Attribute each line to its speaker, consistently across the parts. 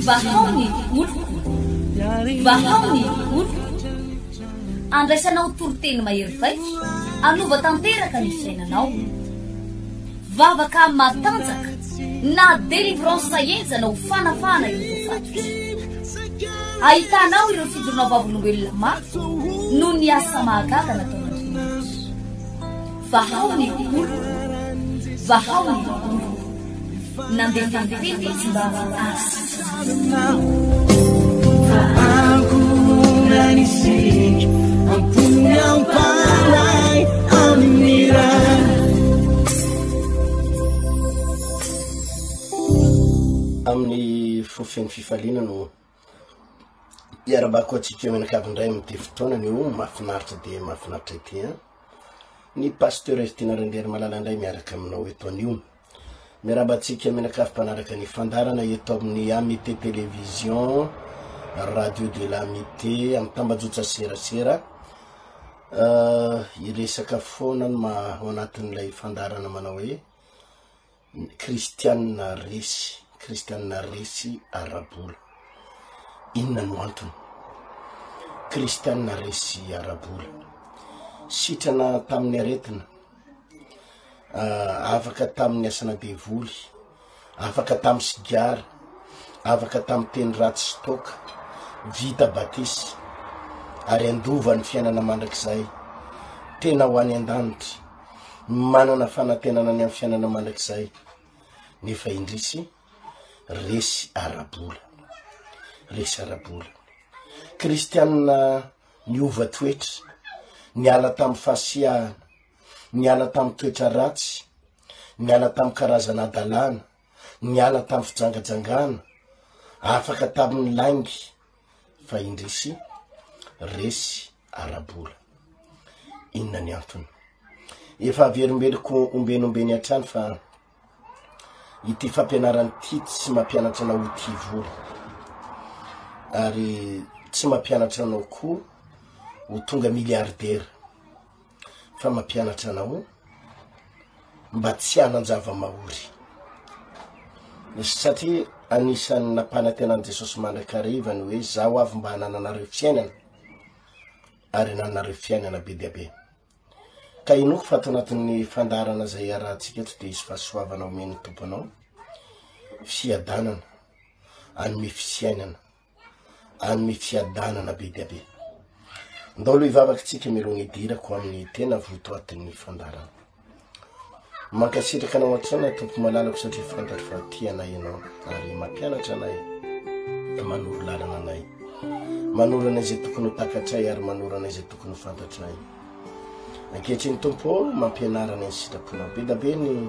Speaker 1: vahaony oloko vahaony oloko andraisanao toroteny mahery vaiko anova tanteraka ny fiainanao vavaka matanjaka na délivrance enjana ho fanafana ireo fatotra ahitanao ireo fijoronao vavolombelona maro no ny asa mahagaga nataonandriamanitra vahaony oloko vahaony oloko nandefandefety tsy mba
Speaker 2: amin'ny fofeny fifaliana no iarabako atsika menakavindray amity fotoanany io mahafinaritra dia mahafinaritra ity ny pasteur etinarandera malala indray miaraka aminao eto anio miarabatsika menakavimpanaraka ny fandarana eto amin'ny amité télévision radio de l'amité amin'ny tambajotsa serasera iresaka foana no ao anatin'ilay fandarana manao hoe kristianina resy arabola inona no antony kristianina resy arabola sitrana tamin'ny aretina afaka tamin'ny asana devoly afaka tamin'ny sigara afaka tamin'ny teny ratsy sy toka vita batisy ary andova ny fiainana mandrakizay tena ho any an-danitra manana fanatenana ny amin'ny fiainana mandrakizay nefa indrisy resy arabola kristianina niova toetra niala tamin'ny fasiahana niala tamin'ny toetra ratsy niala tamin'ny karazana adalana niala tamin'ny fijangajangana afaka tamin'ny langy fa indrisy resy arabola inona ny antony efa averimbeliko ombenombeny hatrany fa ity fampianarany ity tsy mampianatra anao ho ty vola ary tsy mampianatra anao koa ho tonga miliardera fa mampianatra anao mba tsy hanan-java mahory satria anisan'ny nampanatenan'i Jesosy mandrakariva ny hoe zaho avy mba hanananareo fiainana ary nanareo fiainana be dia be ka inoko fa ato anatin'ny fandarana zay arahantsika eto dia izy fahasoavana omen'ny tomponao fiadanana anome fisiainana anome fiadanana be dia be ndao aloha ivavakytsika melogny idirako amin'ny tena votoatin'ny fandarana mankasitraka anao an-trana tompo malalako satria fantatra fa tia anay ianao ary mampianatra anay manoro lalana anay manoro anay zay tokony ho takatray ary manoro anay zay tokony ho fantatray ankehitriny tompo mampianarana ny sitraponao be da be ny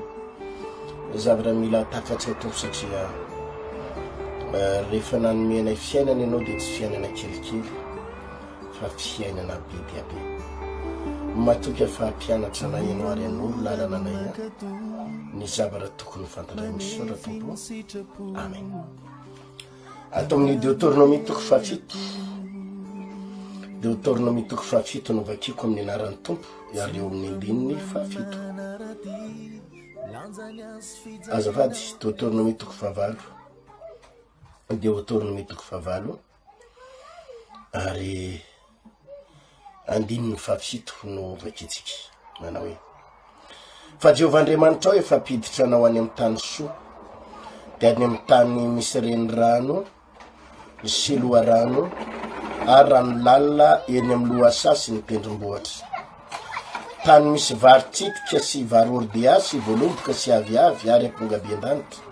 Speaker 2: zavatra mila takatray tompo satria rehefa nanome anay fiainana ianao dia tsy fiainana kelikely fa fiainana be dia be matoka fa mpianatra anay ianao ary anoro lalana anay ny zavatra tokony ho fantatray misaotra tompo amen ato amin'ny Deutéronomie toko fafito no vakiko amin'ny anaran'ny tompo ary eo amin'ny andininy fafito azafady Deutéronomie toko favalo ary andininy fafito no vakitsika manao hoe fa Jehovah-Andriamanitra ao efa apiditra anao any amin'ny tany soa dia any amin'ny tany misy renirano sy loharano ary rano lalina eny amin'ny lohasaha ny tendrombohitra tany misy vary tsitika sy vary ordea sy voalomboka sy aviavy ary ampongabe an-danitra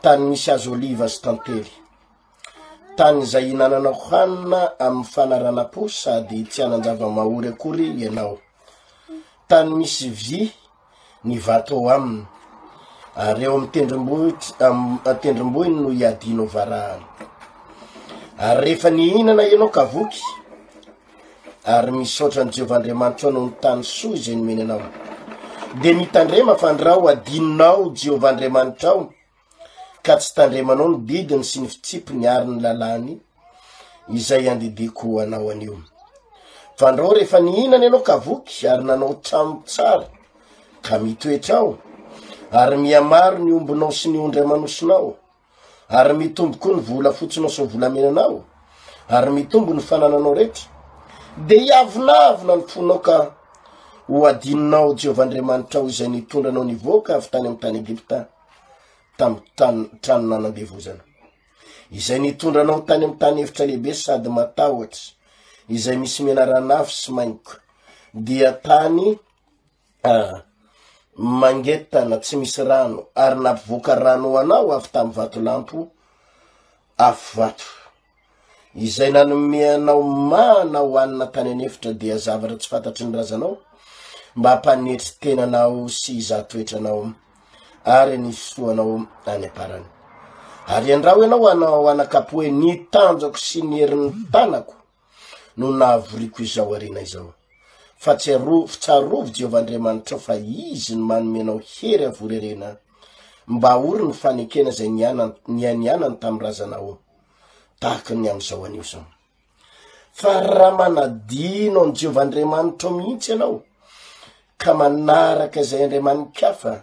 Speaker 2: tany misy azo oliva sy tantely tany izay hinananao hanina amin'ny fanarana-po sady tsy hanan-java mahory akory ianao tany misy vy ny vato ao aminy ary eo amin'ny tendrombohiny no iadinao varahana ary rehefa nihinana ianao kavoky ary misaotra ny Jehovah-Andriamanitra ao ny tany soa izay nomeny anao dia mitandrema fa ndrao adininao Jehovah-Andriamanitra ao ka tsy tandremanao ny didiny sy ny fitsipiny ary ny lalany izay andidiko anao anio fa ndrao rehefa nihinana ianao kavoky ary nanao trano tsara ka mitoetra ao ary miamaro ny ombonao sy ny ondry amanosinao, ary mitombo koa ny vola fotsinao sy ny volamenanao, ary mitombo ny fanananao rehetra, de iavinavina ny fonao ka ho adininao Jehovahandriamanitra izay nitondranao nivoaka avy tany amin'ny tany Egipta tamin'ny tranona nandevozana, izay nitondranao tany amin'ny tany efitra lehibe sady matahotra, izay misy menaranafo sy mainko, dia tany mangetana tsy misy rano, ary nampivoaka rano anao avy tamin'ny vatolampo afo vato, izay nanomeanao mana ho anina tany anefitra dia zavatra tsy fantatry ny razanao, mba hampanetry tenanao sy izatoetranao ary ny soanao any aparany. Ary andraho ianao anao anakapoe ny tanjako sy ny herin'ny tanako no nahavoriko izao arina izao. Fa tsarovo Jehovahandriamanitra fa izy ny manomenao hery avorerena mba ory ny fanekena zay nianany tamin'ny razanao tahaka ny am'izao anio zao. Fa raha manadino ny Jehovahandriamanitra mihitsy ianao ka manaraka zay andriamanikafa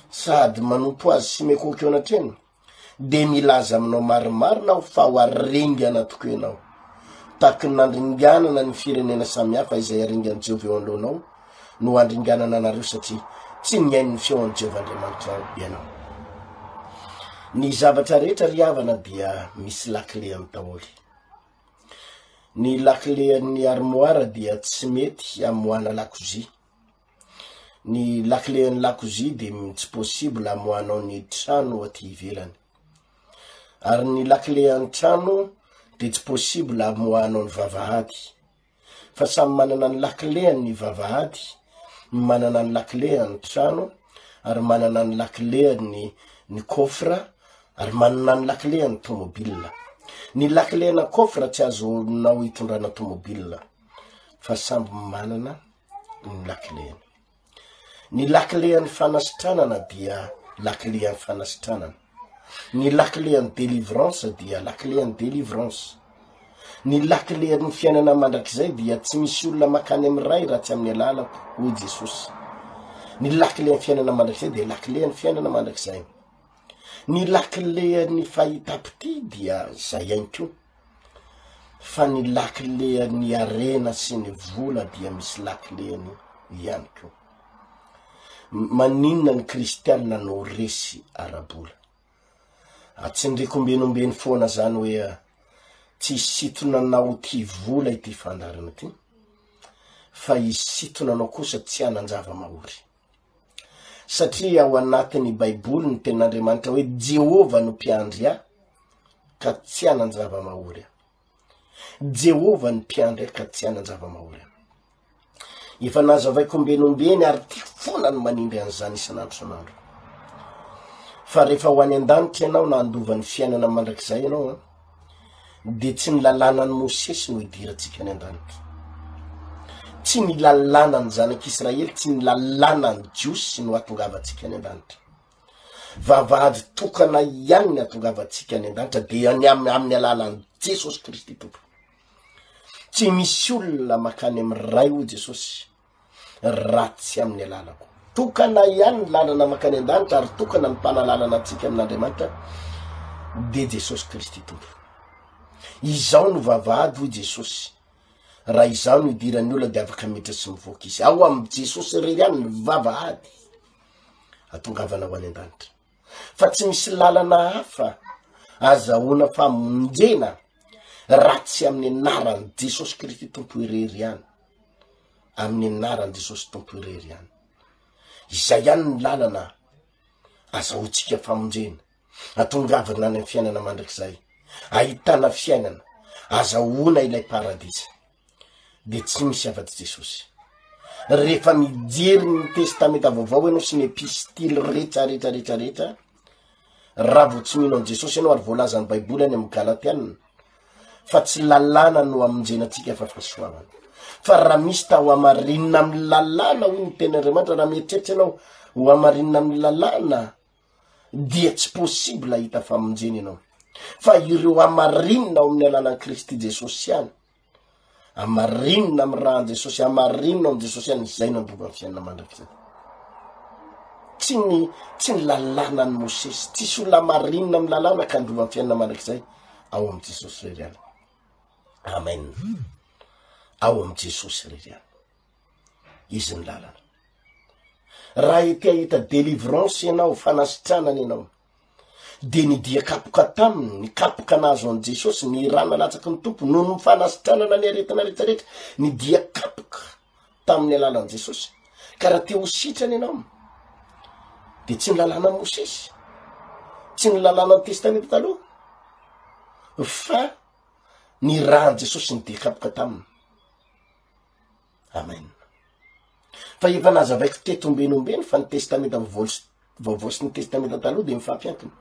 Speaker 2: sady manompo azy sy mekoko eo anatreny, de milaza aminao marimarina fa ho aringana tokoa ianao, tahaky ny nandringanana ny firenena samihafa izay aringany Jehovah eo anoloanao no andringanana anareo satria tsy niainy ny feon'ny Jehovahandriamanitra ianao. Ny zavatra rehetra ry havana dia misy lakleany daholo. Ny laklean'ny armoara dia tsy mety amoana lakozia. Ny laklean'ny lakozia dia tsy possible amoanao ny trano aty ivelany. Ary ny laklean'ny trano dia tsy possible amoanao ny vavahady. Fa samy manana ny laklean'ny vavahady, manana ny laklean'ny trano, ary manana ny laklean'ny kofra, ary manana ny laklean'ny tomobila. Ny lakleana kofra tsy azonao hitondrana tomobila, fa samby manana ny lakleany. Ny laklean'ny fanasitranana dia laklean'ny fanasitranana. Ny laklean'ny délivrance dia laklean'ny délivrance. Ny laklean'ny fiainana mandrakizay dia tsy misy olona makany amin'ny ray raha tsy amin'ny alalako hoy Jesosy. Ny laklean'ny fiainana mandrakizay dia laklean'ny fiainana mandrakizay. Ny laklean'ny fahitapity dia zay ihany koa. Fa ny laklean'ny arena sy ny vola dia misy lakleany ihany koa. Maninona ny kristianina no resy arabola? Atsindriko ombenombeny foana zany hoe tsy isitonanao ty vola ity fandarana ty, fa isitonanao kosa tsy hanan-java mahory. Satria ao anatin'ny Baiboly ny tenin'Andriamanitra hoe Jehova no mpiandry ahy ka tsy hanan-java mahory. Jehova no mpiandry ahy ka tsy hanan-java mahory. Efa nazavaiko ombenombeny ary ty foana ny manindry an'izany isan'andro san'andro. Fa rehefa ho any an-danitra ianao na andova ny fiainana mandrakizay ianao, de tsy ny lalàna ny Mosesy no hidirantsika any an-danitra. Tsy ny lalàna ny zanak'Israely, tsy ny lalàna ny jiosy no hatongavantsika any an-danitra. Vavahady tokana ihany ny hatongavantsika any an-danitra de amin'ny alalan'i Jesosy Kristy tompo. Tsy misy olona makany amin'ny ray ho Jesosy ratsy amin'ny alalako. Tokana ihany ny lalana makany an-danitra ary tokana ny mpanalalana antsika amin'Andriamanitra de Jesosy Kristy tompo. Izao no vavahady ho Jesosy. Raha izao no idiran'ny olona de afaka miditra sy mivoaka izy. Ao amin'ny Jesosy irery ihany ny vavahady hatongavana ho any an-danitra. Fa tsy misy lalana hafa azahoana famonjena ratsy amin'ny anaran'i Jesosy Kristy tompo irery ihany. Amin'ny anaran'i Jesosy tompo irery ihany. Izay ihany ny lalana azahoantsika famonjena, hatongavana any amin'ny fiainana mandrakizay, ahitana fiainana, azahoana ilay paradisa. De tsy misy afa-tsy Jesosy. Rehefa mijery ny testamenta vaovao ianao sy ny epistily rehetra, raha vao tsy mino an Jesosy ianao ary voalaza ny Baiboly any amin'ny Galatianina, fa tsy lalàna no amonjenantsika fa fahasoavana. Fa raha misy ta ho amarinina amin'ny lalàna hoy ny tenin'Andriamanitra, raha mieritreritra ianao ho amarinina amin'ny lalàna, dia tsy possible hahita famonjena ianao. Fa ireo amarinina ao amin'ny alalan'i Kristy Jesosy ihany, amarinina amin'ny rahan'i Jesosy, amarinina amin'ny Jesosy ihany, izay nandova ny fiainana mandrakizay. tsy ny lalàna ny Mosesy, tsisy olona marinina amin'ny lalàna ka androva fiainana manak'izay ao amin'ny Jesosy reriana. Amen. Ao amin'ny Jesosy reriana. Izy ny lalàna. Raha ety ahita délivrance ianao, fanasitranana ianao, de ny dia kapoka taminy, ny kapoka nazo an Jesosy, ny rana latsaky ny tompo, noho ny fanasitranana ny aretina rehetrarehetra, ny dia kapoka tamin'ny alalan'i Jesosy. Ka raha te ho sitrana ianao, de tsy ny lalàna Mosesy, tsy ny lalàna ny testamenta taloha, fa ny rahan Jesosy ny dia kapoka taminy. Amen. Fa efa nazavaiko teto ombenombeny fa ny testamenta vaovao sy ny testamenta taloha de mifampiankina.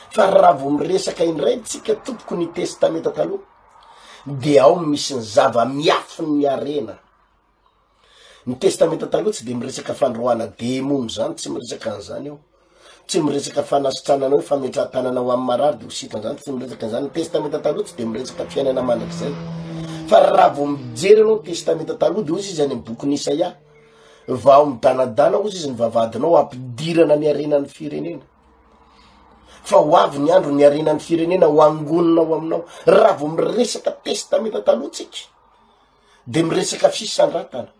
Speaker 2: Fa raha vo miresaka indray tsika tompoko ny testamenta taloha, de ao misy ny zava-miafiny ny arena. Ny testamenta taloha tsy de miresaka fandroana demony zany, tsy miresaka an'izany eo. Tsy miresaka fanasitranana hoe fametrahantanana ho amin'ny marary de ho sitrana zany, tsy miresaka an'izany. Ny testamenta taloha tsy de miresaka fiainana mandrak'izay. Fa raha vo mijery anao testamenta taloha de ozy izy any amin'ny bokin'ny Isaia, vao midanadana ozy izy ny vavadinao ampidirana ny arenan'ny firenena. Fa ho avy ny andro ny arenan'ny firenena ho angonina ao aminao. Raha vo miresaka testamenta taloha tsika, de miresaka fisandrantana,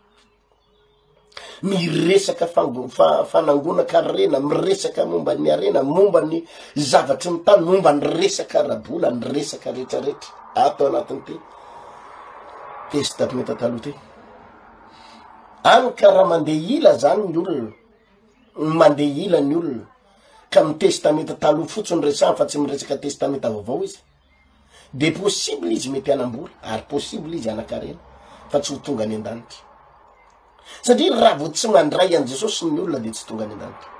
Speaker 2: miresaka fanangona karena, miresaka momba ny arena, momba ny zavatry ny tany, momba ny resaka rabola, ny resaka rehetrarehetra ato anatiny te testamenta taloha te. Any ka raha mandeha ila zany ny olona, mandeha ila ny olona, ka amin'ny testamenta taloha fotsiny resahany fa tsy miresaka testamenta vaovao izy, de possible izy mety hanambola, ary possible izy hanakarena, fa tsy ho tonga any an-danitra. Satria raha vo tsy mandray an Jesosy ny olona de tsy tonga any an-danitra.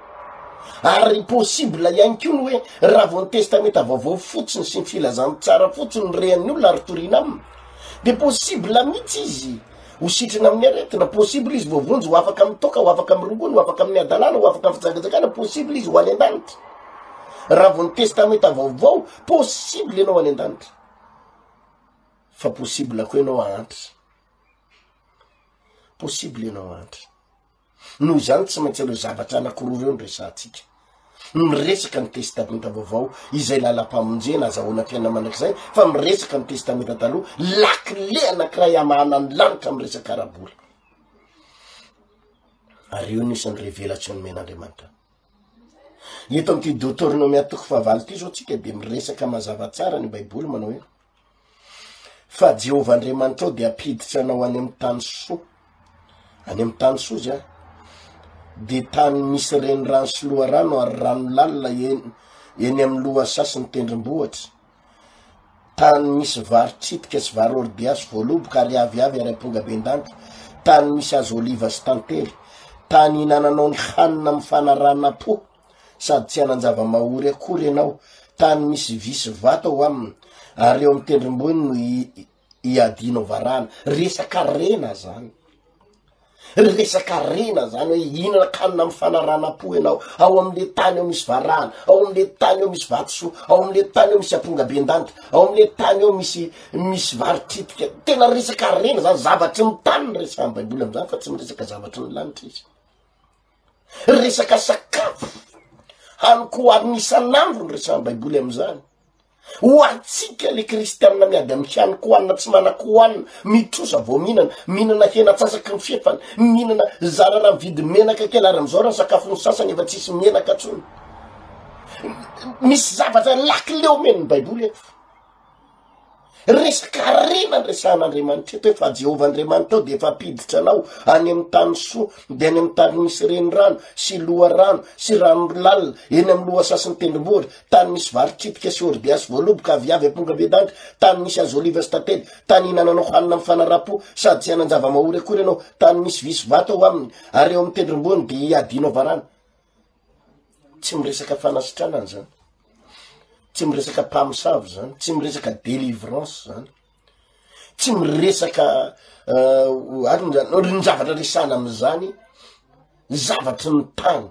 Speaker 2: Ary possible ihany koa ny hoe raha vo ny testamenta vaovao fotsiny sy ny filazany tsara fotsiny rehan'ny olona ary torina aminy, de possible mihitsy izy ho sitrana amin'ny aretina. Possible izy voavonjy ho afaka mitoka, ho afaka mirongony, ho afaka amin'ny adalana, ho afaka amin'ny fitsangatsangana, possible izy ho any an-danitra. Raha vo ny testamenta vaovao, possible ianao any an-danitra. Fa possible koa ianao ahantry. Possible ianao ahantry. Noho izany tsy maintsy ireo zavatra anankiroa reo ny resantsika. Miresaka ny testamenta vaovao izay lalam-pamonjena azahoana fiainana mandrakizay, fa miresaka ny testamenta taloha lakile anankiray amahana ny lanitra miresaka arabola. Ary io nisan'ny revelatry ny men'Andriamanitra. Eto amin'ity Deutéronomie 4:20 ity zao tsika de miresaka mazava tsara ny Baiboly manao hoe fa Jehovah Andriamanitra ao de apiditra anao any amin'ny tany soa. Any amin'ny tany soa zay de tany misy renirano sy loharano ary rano lalina eny amin'ny lohasasy ny tendrombohatra, tany misy vary tsitika sy vary ordiasy voaloboka ary aviavy ary amponga bendanitra, tany misy azo oliva sy tantely, tany hinananao ny hanina mifanarana po sady tsy hanan-java-mahory akory ianao, tany misy visy vato ao aminy ary eo amin'ny tendrombohiny no iadinao varana. Resaka rena zany. Resaka rena zany hoe inana kanina mifanarana po ianao, ao amin'le tany eo misy varana, ao amin'le tany eo misy vatosoa, ao amin'le tany eo misy amponga bendanitra, ao amin'le tany eo misy vary tritika. Tena resaka rena zany, zavatry ny tany ny resaka Baiboly am'zany, fa tsy miresaka zavatry ny lanitra izy. Resaka sakafo haniko ary isan'andro ny resaka Baiboly am'zany. Ho atsika le kristianina miady amin'ny haniko hoanina tsy manako hoanina, mitrosa vao mihinana hena tsasaky ny fiefana, mihinana zara raha mividy menaka kely ary am'izao raha ny sakafo ny sasany efa tsisy menaka tsony. Misy zavatra lakile omeny ny Baiboly eto. Resaka rena ny resahan'Andriamanitra eto hoe fa Jehovah Andriamanitra ao de efa apiditra anao any amin'ny tany soa, de any amin'ny tany misy renirano sy loharano sy rano lalina, eny amin'ny lohasasy ny tendrombohitra, tany misy vary tritika sy ordiasy voaloboka aviavy amponga bendanitra, tany misy azo oliva sy tantely, tany hinananao hanina mifanarapo sady tsy hanan-java-mahory akory ianao, tany misy visy vato ao aminy ary eo amin'ny tendrombohiny de iadinao varana. Tsy miresaka fanasitranana zany, tsy miresaka mpamosavy zany, tsy miresaka délivrance zany, tsy miresaka ny zavatra resana am'izany, zavatry ny tany,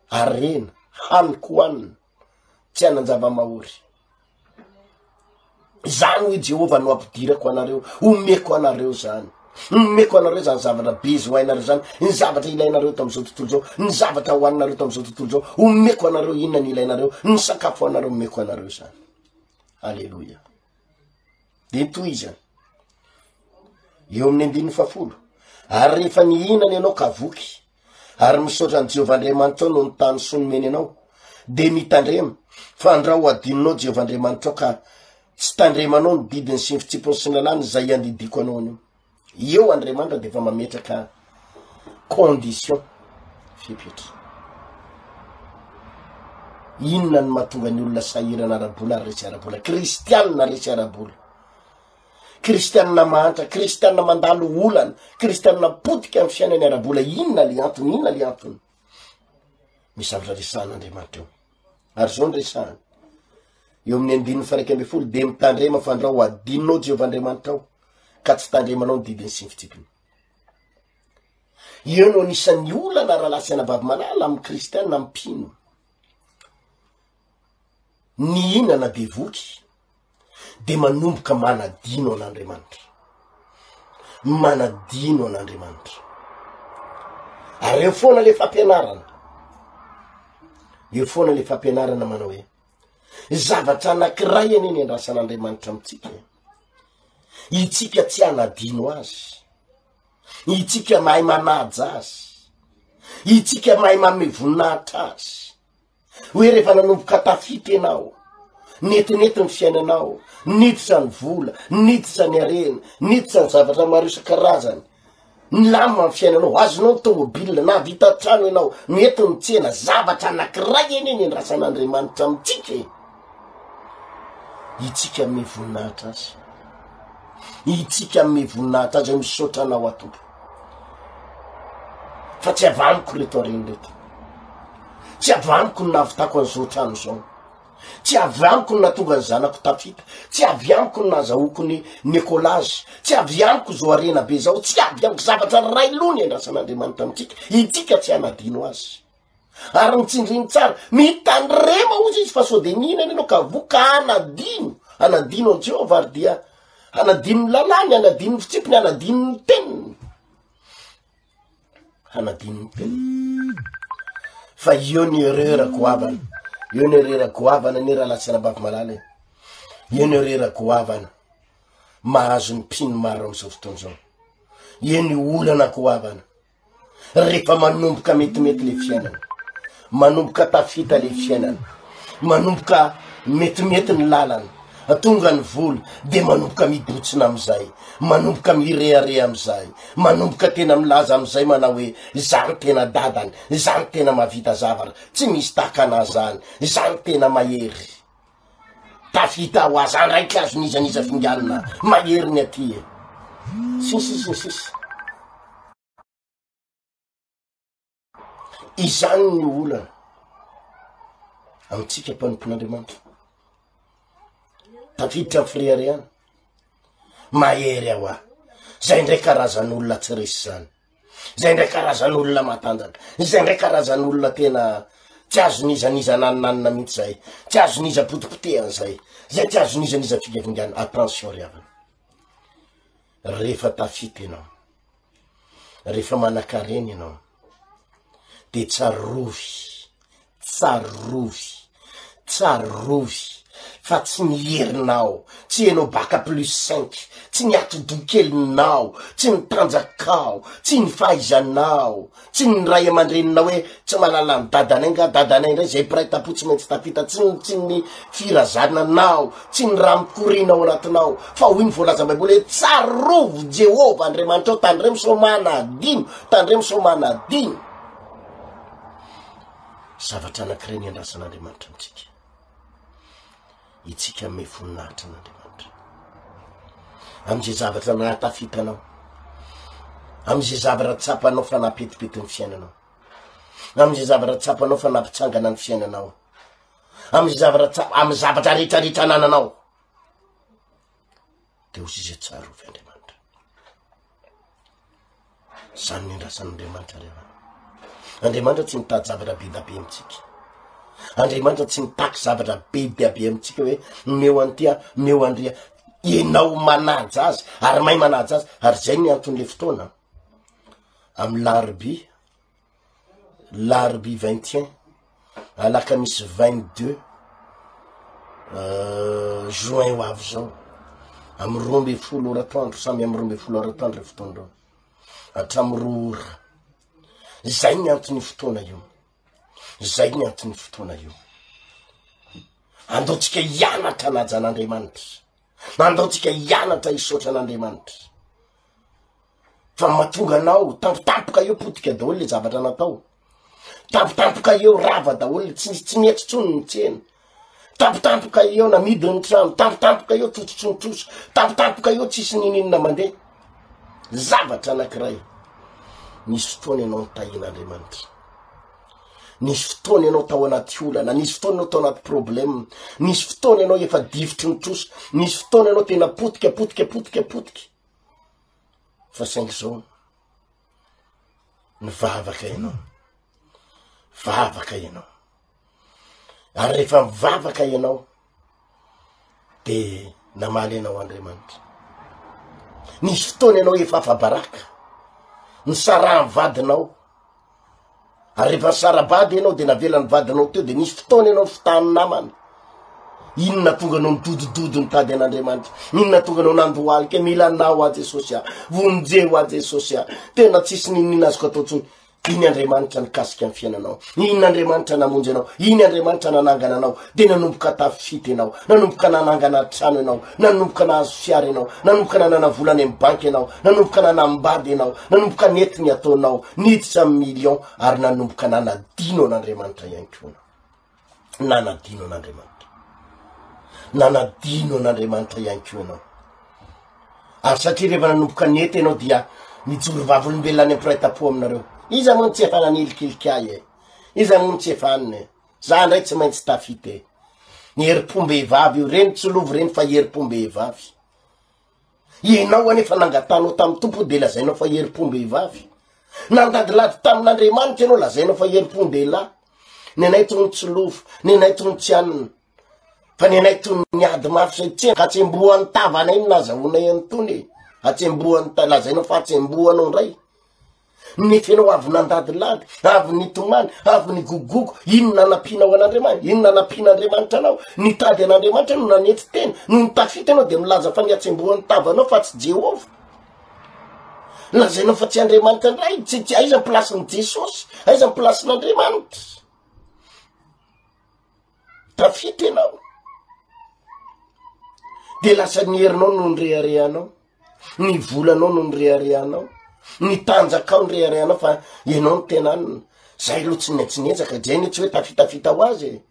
Speaker 2: arena, haniko hoanina, tsy hanan-java-mahory. Zany hoe Jehovah no ampidirako anareo, omeko anareo zany. nomeko anareo zany zavatra be zo hainareo zany, ny zavatra ilainareo tam'izao tontolo zao, ny zavatra hoaninareo tam'izao tontolo zao, omeko anareo inona ny ilainareo, ny sakafo anareo omeko anareo zany. Alleloia. De toy izany eo amin'ny 10 ary rehefa nihinany ianao ka voky ary misaotra any Jehovah Andriamanitra no ny tany sonomeny anao, de mitandrema fa andra ho adininao Jehovah Andriamanitra ka tsy tandremanao ny didiny sy ny fitsipony sy ny lalàny zay andidiko anao anio. Eo Andriamanitra de fa mametraka condition fipetra. Inona ny mahatonga ny olona sahirana arabola ary resy arabola? Kristianina resy arabola, kristianina mahantra, kristianina mandalo olana, kristianina potika amin'ny fiainany arabola. Inona le antony? Inona le antony? Misy zavatra resahan'Andriamanitra eo. Ary zao ny resahany eo amin'ny 1:40 de mitandrema fa andra ho adininao Jehovah Andriamanitra ao ka tsy tandremanao ny didiny sy ny fitsipiny. Io no anisan'ny olana rahalasy anabavy malala amin'ny kristianina mpino. Ny inana de voky de manomboka manadino an'Andriamanitra, manadino an'Andriamanitra. Ary eo foana le fampianarana, eo foana le fampianarana manao hoe zavatra anankiray eny andrasan'Andriamanitra amitsika. Itsika tsy anadino azy, itsika mahay manaja azy, itsika mahay mame voninahitra azy. Hoe rehefa nanomboka tafity ianao, netinety ny fiainanao, niditra ny vola, niditra ny arena, niditra ny zavatra maro isan-karazany, ny lamina ny fiainanao, azonao tomobile na vita trano ianao, mety ny tsena, zavatra anankiray eny andrasan'Andriamanitra amitsika. Itsika ame voninahitra azy, itsika ame voninahitra azy misaotra anao atompo. Fa tsy avamiko reto areny reto, tsy avamiko ny navitako an'izao trano zao, tsy avamiko ny natonga ny zanako tafita, tsy aviamiko ny nazahoako ny Nikolazy, tsy aviamiko zo arena be zao, tsy aviamiko zavatra ray lony andrasan'Andriamanitra amitsika. Itsika tsy anadino azy. Ary mitsindriny tsara, mitandrema ozy izy fa so de mihinana ianao ka voka anadino, anadino an Jehovah ary dia anadino ny lalàny, anadino ny fitsipiny, anadino ny teniny, anadino ny teniny. Fa io ny erreur goavana, io ny erreur goavana ny raha lasy anabavy malala. Io ny erreur goavana mahazo ny mpino maro am'izao fotoana zao. Io ny olana goavana rehefa manomboka metimety le fiainana, manomboka tafita le fiainana, manomboka metimety ny lalana, tonga ny vola de manomboka midotsina amizay, manomboka mireare amizay, manomboka tena milaza amizay manao hoe zany tena dadany, zany tena mavita zavatra, tsy misy tahaka anazany, zany tena mahery. Tafita ho azy raiky azo nizaniza fingalina, mahery ny aty. Sisy. Izany ny olana amitsika mpanompon'Andriamanitra. Tafiditra frère ihany, mahery aho ah, zay ndray karazan'olona tsy resy zany, zay ndray karazan'olona matanjaka, zay ndray karazan'olona tena tsy azo nizaniza nanina mihitsy zay, tsy azo niza potipotehana zay, zay tsy azo nizaniza fingavingana. Attention riavana, rehefa tafita ianao, rehefa manakareny ianao, de tsarovy fa tsy niherinao, tsy enao baka +5, tsy niatodokelinao, tsy nitanjakao, tsy nifahaizanao, tsy ny ray aman-dreninao hoe tsy malala ny dadanay nga dadanay ndray zay piray tapo tsy maintsy tafita, tsy ny firazananao, tsy ny raha mikorinao anatinao. Fa hoy ny voalaza baiboly hoe tsarovy Jehovah Andriamanitra ao, tandremo so manadino, tandremo so manadino. Zavatra anankiray ny andrasan'Andriamanitra amitsika, itsika ame voninahitra an'Andriamanitra, am'izay zavatra nahatafitanao, am'izay zavatra tsapanao fa napetipety ny fiainanao, am'izay zavatra tsapanao fa nampitsangana ny fiainanao, am'izay zavatra rehetrarehetra anananao, de ozy izay tsarovy Andriamanitra. Zany ny andrasan'Andriamanitra rehefa Andriamanitra tsy mitady zavatra be da be amitsika. Andriamanitra tsy mitaky zavatra be dia be amitsika hoe meo antia, meo andria. enao manaja azy ary mahay manaja azy ary zay ny anton'le fotoana amy larbi 21 alaka misy 22 juin ho avy zao amy 12 oratoandro samy amy 12 oratoandro fotoandro hatramy 2 ora zay ny antony fotoana io zay ny antony fotoana io andaotsika hianatra naja an'Andriamanitra nandaotsika hianatra hisotra an'Andriamanitra fa mahatonga anao tampotampoka eo potika daholo le zavatra natao tampotampoka eo rava daholo tsy mietsotsony ny tsena tampotampoka eo namidiny ny trano tampotampoka eo trotsotsonotroso tampotampoka eo tsisy nininona mandeha zavatra anankiray nisy fotoana ianao nitahin'Andriamanitra nisy fotoana ianao tao anaty olana nisy fotoana ianao tao anaty problème nisy fotoana ianao efa divitry ny troso nisy fotoana ianao tena potika fa saingy zao nivavaka ianao ary rehefa mivavaka ianao de namaly ianao Andriamanitra nisy fotoana ianao efa afabaraka nisara vadinao ary rehefa nisara-bady ianao de navela ny vadinao teo de nisy fotoana ianao fitany namana inona tonga anao nidodododo nitady an'Andriamanitra inona tonga anao nandohalika mila nao a Jesosy vonjeo a Jesosy tena tsisy ninina azoko atao tsony iny Andriamanitra nikasika amin'ny fiainanao iny Andriamanitra namonjy anao iny Andriamanitra nanangana anao de nanomboka tafity anao nanomboka nanangana trano anao nanomboka nahazo fiara anao nanomboka nanana volany amin'ny banky anao nanomboka nanambady anao nanomboka nety ny ataonao niditra amin'ny million ary nanomboka nanadino an'Andriamanitra ihany koa nanadino an'Andriamanitra ihany koa anao ary satria rehefa nanomboka nety anao dia mijoro vavolombelona ampiray-tapo aminareo iza moa tsy efa nanilikilikay iza moa tsy efa aniny za ndray tsy maintsy tafity ny herim-pombehivavy io reny tsolovo reny fa herim-pombehivavy ianao anefa nangatanao tamy tompo de lazainao fa herim-pombehivavy nandadilady tamin'Andriamanitra ianao lazainao fa herim-pondehilahy ny anay tony tsolovo ny anay tony tsy aniny fa ny anay tony niady mafy satria katsembohan'ny tavana iny nazahonay antony atsembohan'ny lazainao fa atsembohanao ndray nefa ianao avy nandadilady avy nitomany avy nigogogo ino nanapinao an'Andriamanitra ino nanapin'Andriamanitra anao nitady an'Andriamanitra no nanety tena no nitafity anao de milaza fa niatsembohan'ny tavanao fa tsy Jehova lazainao fa tsy Andriamanitra ndray tsy aiza ny plasin'ny Jesosy aiza ny plasin'Andriamanitra tafity ianao de lasa ny herinao no nreharehanao ny volanao no nreharehanao ny tanjakao nreharehanao fa ianao ny tenanina zay lo tsy netsinetsaka zay ny tsy hoe tafitafita ho azy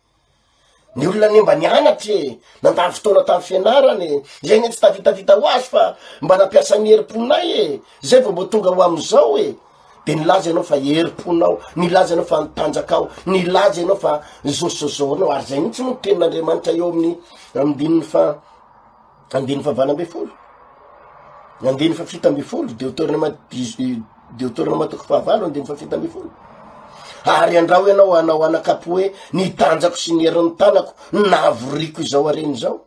Speaker 2: ny olona ny mba nianatra nandalo fotoana tamin'ny fianarany zay ny tsy tafitafita ho azy fa mba nampiasa ny herim-ponay zay vao mbo tonga ho am'izao de nilaza ianao fa herim-ponao nilaza ianao fa nitanjakao nilaza ianao fa zosozoanao ary zay mihitsy moa tenin'Andriamanitra eo amin'ny andininy fa 20 andiny fa 17 Deutéronome 17 ary andrao ianao anao anakapo hoe nitanjako sy ny herin'ny tanako navoriko izao areny zao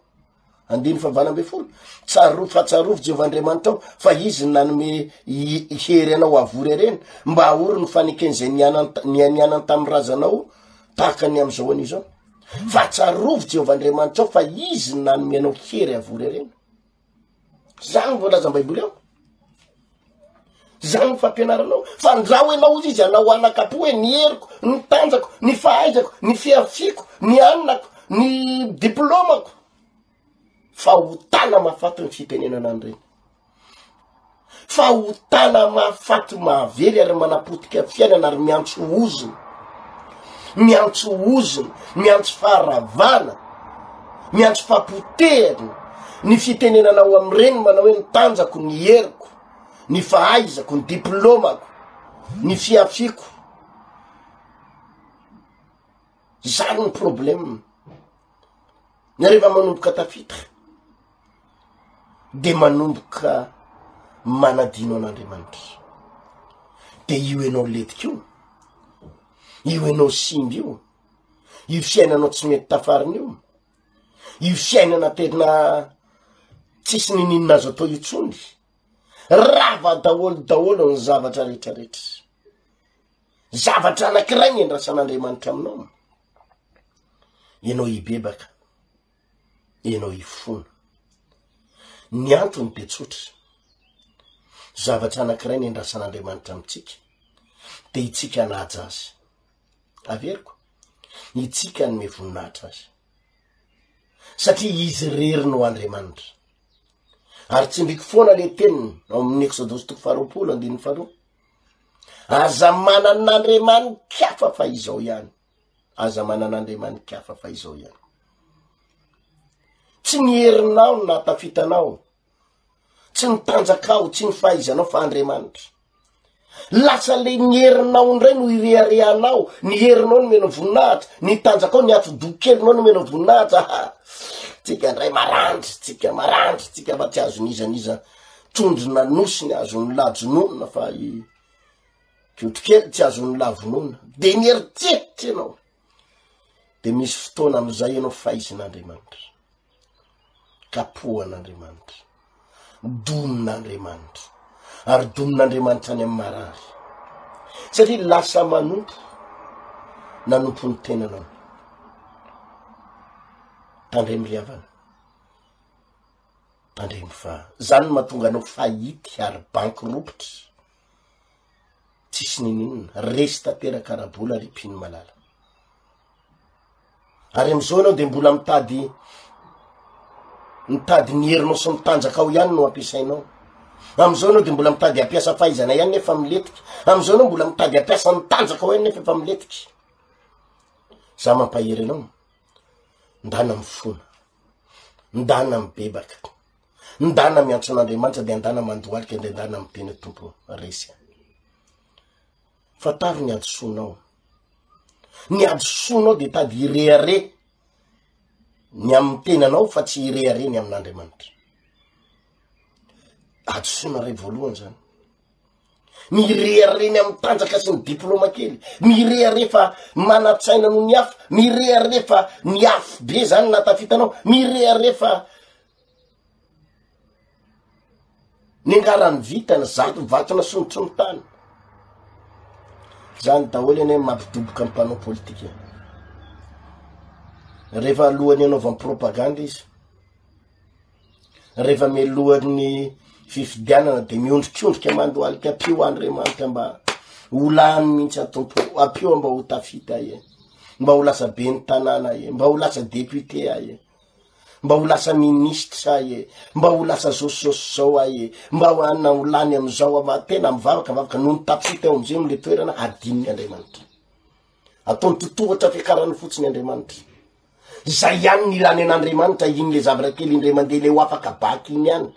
Speaker 2: andiny fa 20 tsarovo Jehovah'Andriamanitra ao fa izy nanome hery anao avory areny mba ahory ny faneken'izay nianany tamin'ny razanao tahaka ny am'izao an'izao fa tsarovo Jehovah'Andriamanitra ao fa izy nanome anao hery avory areny zany voalaza am-baiboly ao zany fampianaranao fa ndrao ianao izy anao anakapo hoe ny heriko ny tanjako ny fahaizako ny fiafiko ny anako ny diplômako fa hotana mahafaty ny fitenenana an'ireny fa hotana mahafaty mahavely ary manapotika fiainana ary miantso oziny miantso faharavana miantso fampotehany ny fitenenanao am'ireny manao hoe ny tanjako ny heriko ny fahaizako ny diplômako ny fiafiko zany ny problème ny rehefa manomboka tafita de manomboka manadino an'Andriamanitra de io ianao letika io ianao simby io fiainanao tsy mety tafariny io fiainana tena tsisy nininina azo atao itsony rava daholo ny zavatra rehetrarehetra zavatra anankiray ny endrasan'Andriamanitra aminao ianao hibebaka ianao hifona ny antony de tsotra zavatra anankiray ny endrasan'Andriamanitra amitsika de itsika naja azy averiko itsika ny mevoninahitra azy satria izy rery no Andriamanitra ary tsindriky foana le teniny ao amin'ny Exodosy 20:2 aza manan'Andriamanikafa fa izao ihany aza manan'Andriamanikafa fa izao ihany tsy ny herinao no nahatafitanao tsy ny tanjakao tsy ny fahaizanao fa Andriamanitra lasa le ny herinao ndray no ireharehanao ny herinao no mena voninahitra ny tanjakao ny atodokelinao no mena voninahitra tsika ndray marandry tsika fa tsy azon'izaniza trondrona nosiny azon'ny lajonona fa kotrokely tsy azon'ny lavonona de ny eritseritra ianao de misy fotoana am'izay ianao faizin'Andriamanitra kapohan'Andriamanitra domin'Andriamanitra ary domin'Andriamanitra any amin'ny marary satria lasa nanompo ny tenanao tandremy riavana tandremy fa zany mahatonga anao fahity ary bankiropitra tsisy nininina resy tanteraka arabola ary mpiny malala ary am'izao anao de mbola mitady ny herinao sy mitanjakao ihany no ampiasainao am'izao anao de mbola mitady ampiasa fahaizana ihany nefa miletiky am'izao anao mbola mitady ampiasa mitanjakao ihany nefa efa miletiky za mampahery anao ndana mifona ndana mibebaka ndana miantso an'Andriamanitra de andana mandohalika de ndana miteny tompo resy fataro ny adosoanao de tady irehare ny amin'ny tenanao fa tsy irehare ny amin'Andriamanitra adosoana ray voalohany zany mirehare ny amin'ny tanjaka sy ny diplôma kely mirehare fa manatsaina no ny hafa mirehare fa ny afo be zany natafitanao mirehare fa ny angarany vitany zato vatona sonotry ny tany zany daholo ane mampidoboka am'mpanao politika rehefa alohany anaovany propaganda izy rehefa melohan'ny fifidianana de miondrikondrika mandohalika apio Andriamanitra mba olany mihitsy atompo apio mba ho tafita mba ho lasa be ny tanàna mba ho lasa député mba ho lasa ministra mba ho lasa zao mba ho anna olany am'izao tena mivavaka no ny tapita eo am'izay mle toerana adininy Andriamanitra ataony totohatra fiakarany fotsiny Andriamanitra zay ihany ny ilany an'Andriamanitra iny le zavatra kely indray mandeha le ho afaka baky iny ihany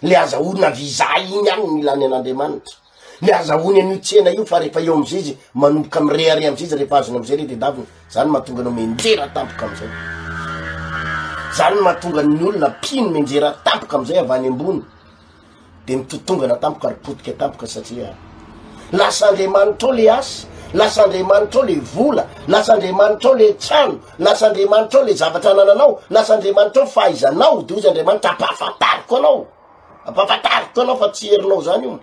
Speaker 2: le azahoana viza iny ihany ny ilany an'Andriamanitra le azahoany an'io tsena io fa rehefa eo am'izay izy manomboka mirehare am'izay izy rehefa azony am'izay le de daviny zany mahatonga anao menjera tampoka am'izay zany mahatonga ny olona pino menjera tampoka am'izay avany ambony de mitotongana tampoka ary potika tampoka satria lasa Andriamanitra le asa lasa Andriamanitra le vola lasa Andriamanitra le trano lasa Andriamanitra le zavatra anananao lasa Andriamanitra fahaizanao de ozy Andriamanitra ampahafantariko anao fa tsy herinao zany io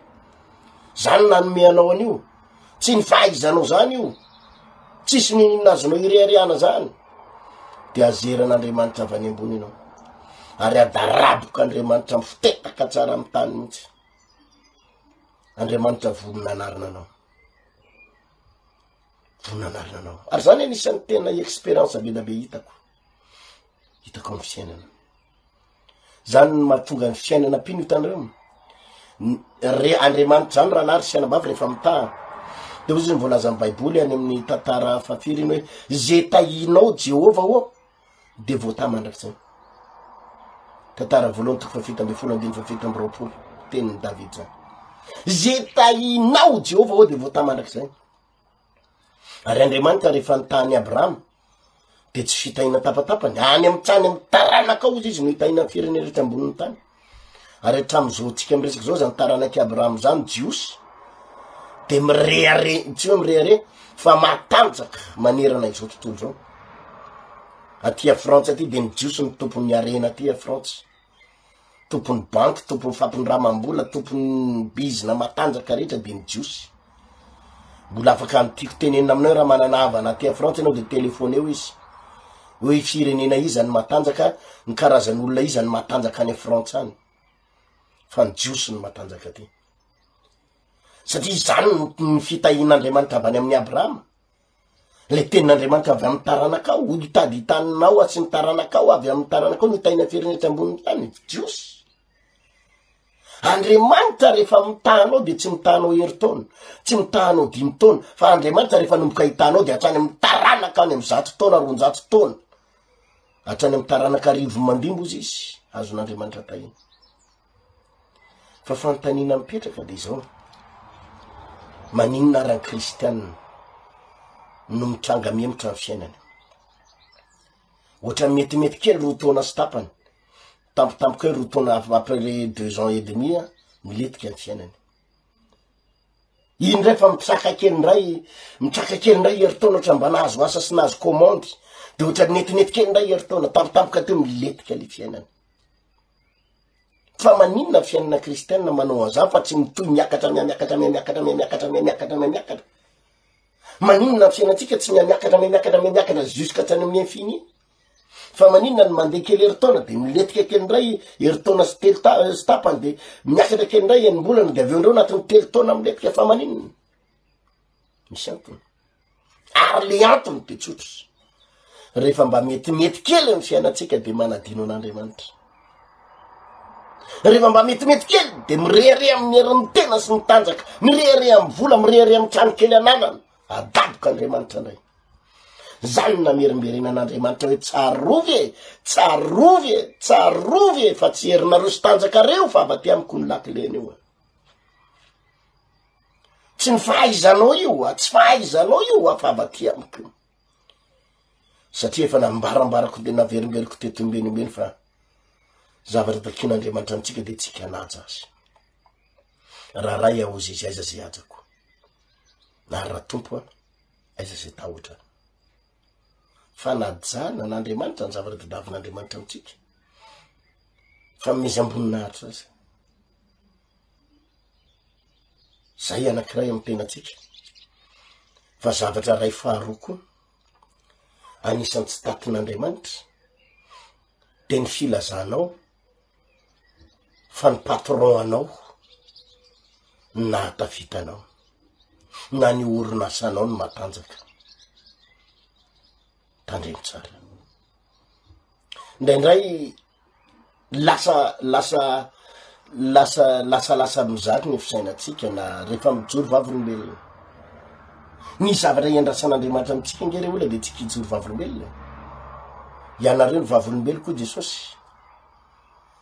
Speaker 2: zany nanome anao an'io tsy ny fahaizanao zany io tsisy ninazonao irehariana zany de azeran'Andriamanitra avy any ambony anao ary adaraboka Andriamanitra mifitetaka tsara amy tany mihitsy Andriamanitra voninanarina anao ary zany anisan'ny tena expérience be da be hitako amy fiainana zany mahatonga ny fiainana pino hitanireo Andriamanitra zany raha lary sianabavy rehefa mitaha de ozy ny voalaza amy baiboly any amin'ny tantara fafiry iny hoe ze tahinao Jehova o de voata mandrakizay tantara voalohany 7:7 tenin'ny David zany ze tahinao Jehova o de voata mandrakizay ary Andriamanitra rehefa nitahany Abraham de tsy fitahina tapatapany any amy trany amy taranaka ao izy no hitahina amy firenena rehetra ambonin'ny tany ary hatram'izao tsika miresaky zao zany taranaky Abraham zany jiosy de mirehare tsy hoe mirehare fa matanjaka manerana izao tontolo zao aty Frantsa aty de ny jiosy ny tompon'ny arena aty Frantsa tompony banky, tompony fampindramam-bola, tompony bizina matanjaka rehetra de mijiosy. Mbola afaka amitiako tenenina aminao raha manana havana aty Frantsa anao de telefone eo izy hoe firenena izany matanjaka, ny karazan'olona izany matanjaka any Frantsa any, fa nijiosy ny matanjaka aty. Satria izany ny fitahin'Andriamanitra avy any amin'ny Abrahama. Le tenin'Andriamanitra avy amin'ny taranakao, hitady hitaninao sy ny taranakao avy amin'ny taranakao no hitahina firenena ambony tany, jiosy. Andriamanitra rehefa mitahanao de tsy mitahanao herintaona, tsy mitahanao 5 taona, fa Andriamanitra rehefa nomboka hitanao de hatrany amin'ny taranaka any amin'ny 100 taona, 200 taona, hatrany amin'ny taranaka 1000 mandimbo izy azon'Andriamanitra tahiny. Fa fanontaniana mipetraka de izao, maninona raha kristianina no mitranga miemotra ny fiainany? Ohatra metimety kely 2 taona sy tapany, tampotampoka 2 taona après 2 ans et demi, miletika ny fiainany. Iny rehefa mitraka kely ndray herintaona ohatra mba nahazo asa sy nahazo commande, de ohatra metimety kely ndray herintaona, tampotampoka teo miletika le fiainany. Fa maninona fiainana kristianina manao an'izany fa tsy mitohy miakatra. Maninona fiainantsika tsy miakatra jusqu'à hatrany amin'ny infini? Fa maninona ny mandeha kely herintaona de miletika kely ndray herintaona sy 3 tapany de miakatra kely ndray enim-bolana de aveo ndreo anatin'ny 3 taona miletika. Fa maninona? Misy antony. Ary le antony de tsotra. Rehefa mba metimety kely ny fiainantsika de manadino an'Andriamanitra. Rehefa mba metimety kely de mirehare amin'ny herin'ny tena sy mitanjaka, mirehare amin'ny vola, mirehare amin'ny trano kely ananana, adaboka Andriamanitra ndray. Zany namerimberena an'Andriamanitra hoe tsarovy e, fa tsy herinareo sy tanjaka reo fa avy aty amiko ny lakileny io. Tsy ny fahaizanao io, tsy fahaizanao io fa avy aty amiko. Satria efa nambarambarako de naverimberiko teto ombeny fa zavatra takin'Andriamanitra amintsika de tsika hanaja azy. Raha ray aozy izy aiza zay ajako, na raha tompo aiza zay tahotra. Fa najana n'Andriamanitra ny zavatra tadavin'Andriamanitra amintsika, fa mizy amboninahitra azy. Zay anankiray amin'ny tenatsika. Fa zavatra ray faharoa koa anisan'ny tsy tatin'Andriamanitra de ny filazanao fa ny patron anao na hatafitanao na ny orinasanao ny matanjaka. Tandremo tsara. Indraindray lasa mizary ny fisainatsika na rehefa mijoro vavolombelona. Ny zavatra iandrasan'Andriamanitra amintsika ngere olona de tsika hijoro vavolombelona. Ianareo ny vavolombelo koa Jesosy.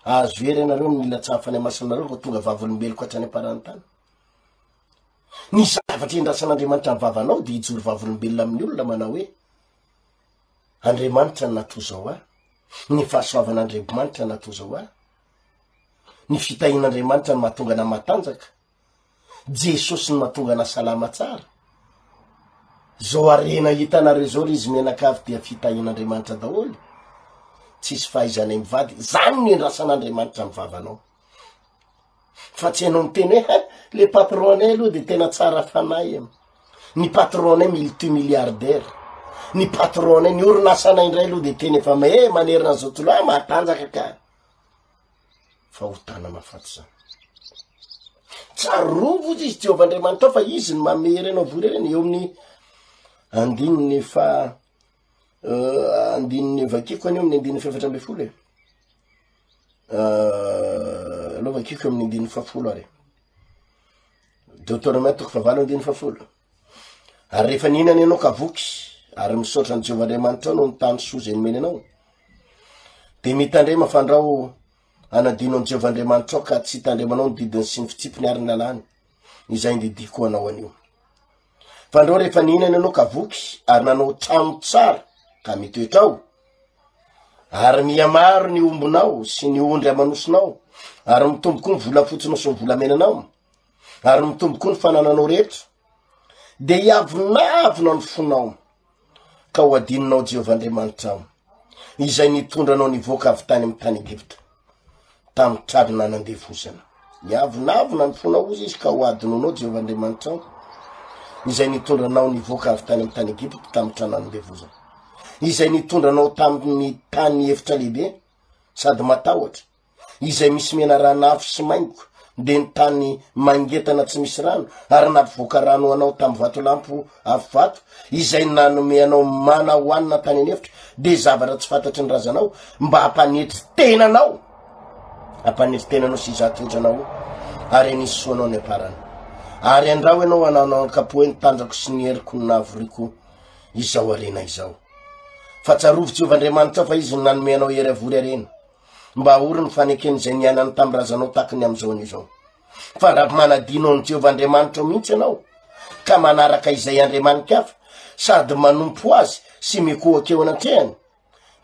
Speaker 2: Azo hery ianareo mila tsafany masinareo ko tonga vavolombelo ko hatrany am-paran'ny. Ny zavatra iandrasan'Andriamanitra ny vavanao de hijoro vavolombelona amin'ny olona manao hoe Andriamanitra ny natozao ahy, ny fahasoavan'Andriamanitra ny natozao ahy, ny fitahin'Andriamanitra ny mahatonga na matanjaka, Jesosy ny mahatonga na salama tsara. Zao arena hitanareo zao izy menakavy dia fitahin'Andriamanitra daholo, tsisy fahaizana mivady. Zany ny endrasan'Andriamanitra ny vavanao. Fa tsy hainao miteny hoe le patronay aloha de tena tsara fanahy. Ny patronay multimilliardaire, ny patronay ny orinasanay indray aloha de teny efa manerina an'izao toloha matanjaka ka. Fa hotana mafaty zany. Tsarovo izy Jehovahandriamanitra fa izy ny mamery anao voreny eo amin'ny andininy fa andininy vakiko any amin'ny andininy 700 alo vakiko amin'ny andininy 700 ary Deutéronome 9:7. Ary rehefa ninany anao kavoky ary misaotra ny Jehovahandriamanitra no ny tany soa zay nomeny anao de mitandre mafandrao anadino ny Jehovahandriamanitra ka tsy hitandremanao ny didiny sy ny fitsipiny ary ny lalàny. Izay ndidiko anao anio. Fa andreo rehefa ninany anao kavoky ary nanao trano tsara ka mitoetra ao, ary miamaro ny ombonao sy ny ondry amanosinao, ary mitombo koa ny volafotsinao sy ny volamenanao, ary mitombo koa ny fanananao rehetra, de hiavonavona ny fonao ka ho adininao Jehovahandriamanitra ao, izay nitondranao nivoaka avy tany amin'ny tany Egypta. tamy trarina nandevozana niavonavona ny fona ozy izy ka ho adinonao Jehovah'Andriamanitra izay nitondranao nivoaka avy tany amy tany Egypte tamy trano nandevozana izay nitondranao tamin'ny tany efitra lehibe sady matahotra izay misy mena rano afo sy maingo de ny tany mangetana tsy misy rano ary nampivoaka rano anao tamy vato lampo avy vato izay nanome anao mana hoanina tany anefitra de zavatra tsy fantatry ny razanao mba hampanetry tenanao sy izatotranao ary nisy soanao ny aparany ary andrao ianao ananao kapoe ny tanjako sy ny heriko ny navoriko izao arena izao fa tsarovy Jehovah'Andriamanitra fa izy nanome anao hery avory arena mba ory ny fanekeny zay nianany tamy razanao takiny amizao an'izao fa raha manadinao ny Jehovah'Andriamanitra mihitsy ianao ka manaraka izay andriamanikafa sady manompo azy sy mikohakeo anatrehany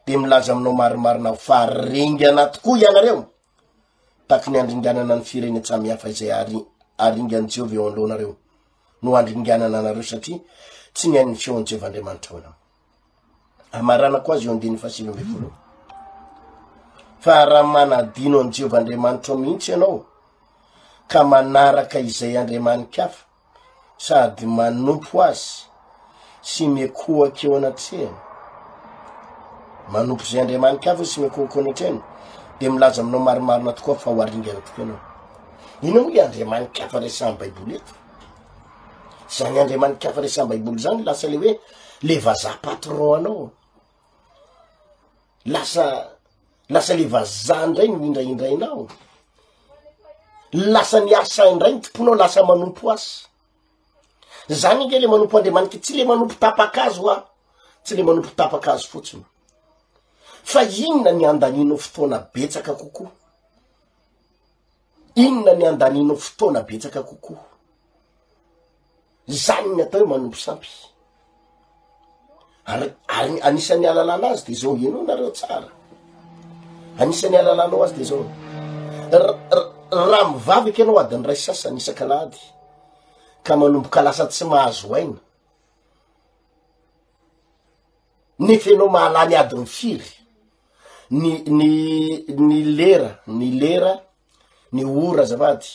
Speaker 2: de milaza aminao marimarina fa ringana tokoa ianareo takiny andringanana ny firene samihafa izay aringany Jehova eo alohanareo no andringanana anareo satria tsy niain'ny feon'ny Jehovah'Andriamanitra hoana amarana koa azy eo andiny fasivy folo fa raha manadino ny Jehovah'Andriamanitra mihitsy ianao ka manaraka izay andriamanikafa sady manompo azy sy mikohaka eo anatrehany manompo izay andriamanikafa sy mikohaka eo anatrehany de milaza aminao marimarina tokoa fa ho aringana tokoa ianao ino moa le andriamanikafa resan'ny baiboly eto zany andriamanikafa resan'ny baiboly zany lasa le hoe le vazaha patron anao lasa le vazaha indray no indraindrainao lasa ny asa indray ny tomponao lasa manompo azy zany nge le manompo andriamanitra tsy le manompo tapakazo tsy le manompo tapakazo fotsiny fa inona ny andaninao fotoana betsaka kokoa inona ny andaninao fotoana betsaka kokoa zany ny atao hoe manompo sampy ary anisan'ny alalana azy de zao ianao nareo tsara anisan'ny alalanao azy de zao raha mivavaky ianao adiny ray sasany isan-kalady ka manomboka lasa tsy mahazo aina nefa ianao mahalany adiny firy ny lera ny ora zavady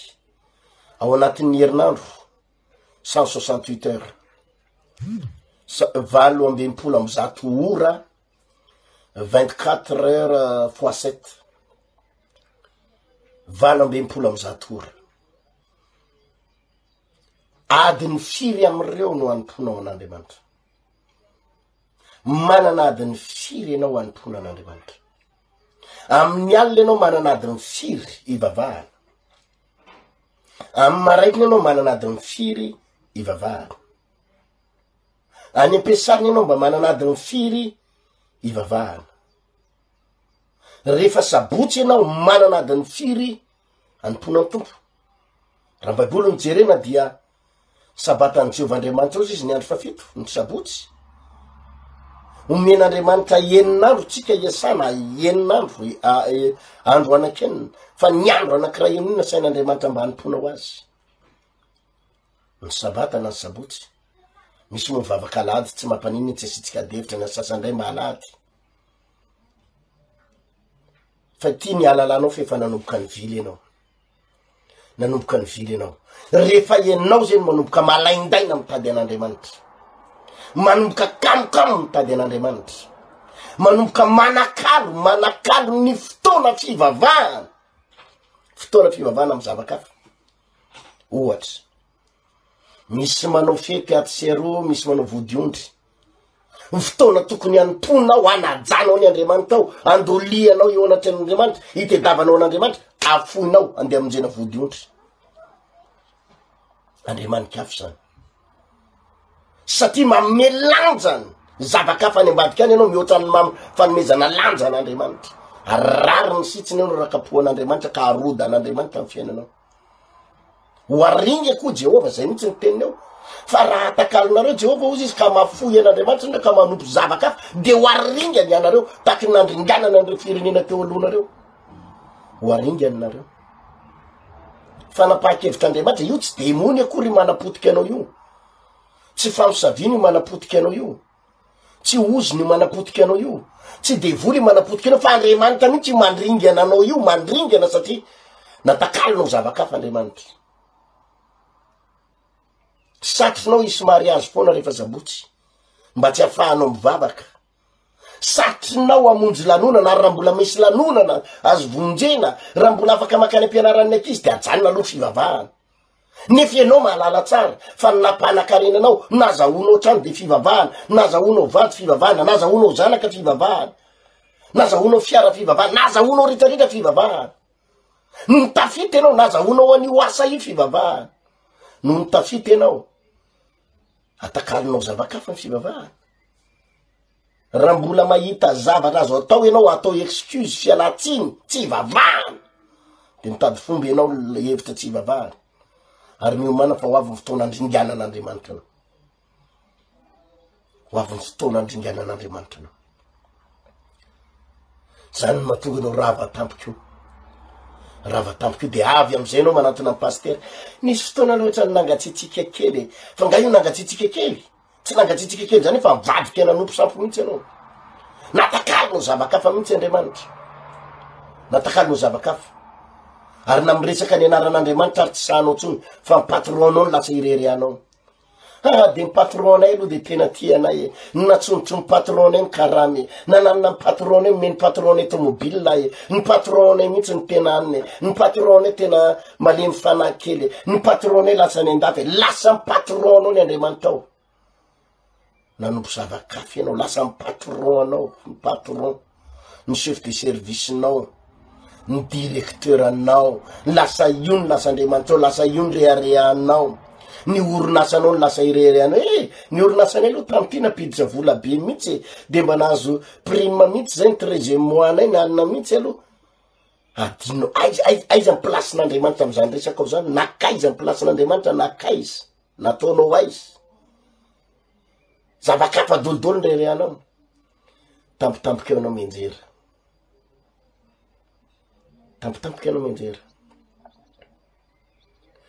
Speaker 2: ao anatin'ny herinandro 168 heures 7 ora 24 heures fois 7 7 ora adiny firy amreo no anomponao an'Andriamanitra manana adiny firy ianao anompono an'Andriamanitra amin'ny alina ianao manana adiny firy ivavahana amin'ny maraikiny ianao manana adiny firy ivavahana any am-piasariny ianao mba manana adiny firy ivavahana rehefa sabotsy ianao manana adiny firy anompono ny tompo raha baiboly mijerena dia sabatany Jehovah'Andriamanitra izy ny andro fafito ny sabotsy omen'Andriamanitra eninandro tsika iasana eninandro andro anakenina fa ny andro anakiray inona sain'Andriamanitra mba hanomponao azy ny sabata na ny sabotsy misy mo mivavaka alady tsy mampaniny tsy asitsika devitra na sasandray mba alady fa ty ny alalanao fefa nanomboka ny vily ianao nanomboka ny vily ianao rehefa ianao zay manomboka malaindaina mitady an'Andriamanitra manomboka kamokamo mitady an'Andriamanitra manomboka manakalo ny fotoana fivavahana amy zavakafa ohatra misy manao fety aty sero misy manao vodiondry ny fotoana tokony anomponao anajanao ny Andriamanitra ao andolianao eo anaty an'Andriamanitra itedavanao an'Andriamanitra afoinao andeha amonjena vodiondry andriamanikafy zany satria manome lanjany zavakafa any ambadika any ianao mihoatra ny fanomezana lanja an'Andriamanitra arary ny sitsiny ianao rakapoha an'Andriamanitra ka aroda an'Andriamanitra amin'ny fiainanao ho aringa koa Jehova zay mihitsy ny teninao fa raha atakalonareo Jehova ozy izy ka mafoy an'Andriamanitra na ka manompo zavakafa de ho aringa ny anareo taky nandringanana an'ireo firenena teo alohanareo ho aringa anareo fanapaha-kevitr'Andriamanitra io tsy demony akory manapotika anao io tsy famosaviny io manapotika anao io tsy ozy ny manapotika anao io, tsy devoly manapotika anao fa Andriamanitra mihitsy mandringana anao io, mandringana satria natakalinao zavakafa Andriamanitra. Satrinao isy mariazy foana rehefa zabotsy mba tsy afahanao mivavaka, satrinao amonjy lanonana ary raha mbola misy lanonana azo vonjena, raha mbola afaka makany am-pianaran'ny ankizy de ajanona aloha fivavahana. Nefa ianao mahalala tsara fa napanakarenanao, nazahoanao trano de fivavahana, nazahoanao vady fivavahana, nazahoanao zanaka fivavahana, nazahoanao fiara fivavahana, nazahoanao ritraritra fivavahana. Nitafity ianao, nazahoanao an'io asa io fivavahana. No nitafity ianao, atakalinao zavakafa ny fivavahana. Raha mbola mahita zavatra azo atao ianao, atao excuse fialatsiny, tsy hivavahana, de mitady fomba ianao hevitra tsy hivavahana. Ary miomana fa ho avy ny fotoana andringanan'Andriamanitra anao. Ho avy ny fotoana andringanan'Andriamanitra anao. Zany no mahatonga anao rava tampiko io. Rava tampiko io de avy am'izay anao manantona ny pasteur. Nisy fotoana loatra nangatsitsika kely, fa nga io nangatsitsika kely. Tsy nangatsitsika kely zany fa mivady tena nompo sampo mihitsy anao. Natakalinao zavakafa mihitsy Andriamanitra. Natakalinao zavakafa. Ary namiresaka ny anaran'Andriamanitra ary tsy sahanao tsony fa patronao lasa irereanao. De patronay aloha de tena tianay, natsonotso ny patronay ny karamy, nananina ny patronay meny patronay tomobile ny patronay mihitsy ny tena aniny, ny patronay tena malemy fanahy kely, ny patronay lasa ny andafy, lasa ny patronao ny Andriamanitra ao. Nanompo zavakafy ianao, lasa ny patron anao, ny patron, ny chef de service nao, ny directeur anao, lasa io ny lasa Andriamanitra ao, lasa io ny reharehanao. Ny orinasanao ny lasa irerehanao. Ny orinasanay aloha tamity napiditra vola be mihitsy, de mba nahazo prime mihitsy zay ny 13e mois nay nanina mihitsy aloha. Adino aiza ny placen'Andriamanitra am'izany resaka ao zany, nakaiza ny placen'Andriamanitra, nakaiza nataonao aiza. Zavakafa dolodolo ny rerehanao. Tampotampoka eo anao menjera. Tampotampoka anao menjera.